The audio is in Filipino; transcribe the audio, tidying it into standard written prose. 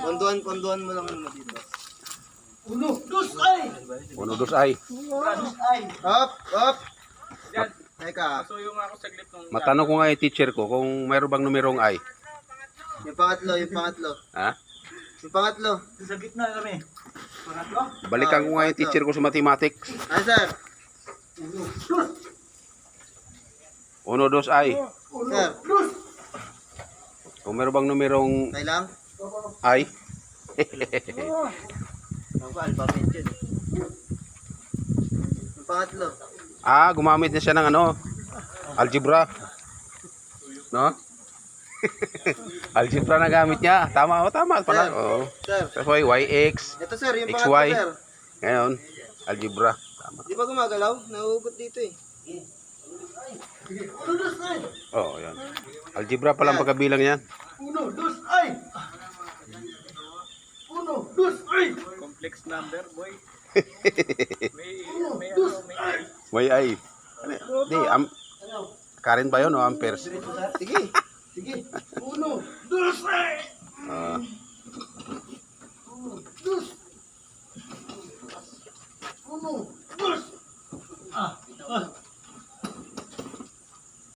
Ponduhan mo lang muna dito. 1, 2, ay! 1, 2, ay. Up! Teka, So yung ako saglit nung... Matanong ko nga yung teacher ko kung mayroon bang numerong ay. yung pangatlo. Ha? Yung pangatlo. Sa gitna kami. Pangatlo? Balikan ko nga yung teacher ko sa mathematics. Ano, sir? 1, 2, ay. Sir, Kung mayroon bang numerong tayo lang? ay. Ako, alphabet yun. Yung pangatlo. Gumamit na siya ng ano, algebra. No? Algebra na gamit niya. Tama pala. Sir. Oo. Sir, That's why YX. ito sir, yung XY. pangatlo sir. Ngayon, algebra. Tama. Di ba gumagalaw? Nahugot dito eh. Oo, yan. Algebra pa lang pagkabilang yan. 1, 2, ay! 1, 2, ay! Complex number, boy. May ay. Di, current ba yun o amperes? Sige. 1, 2, ay! Ah, 1, 2, 1,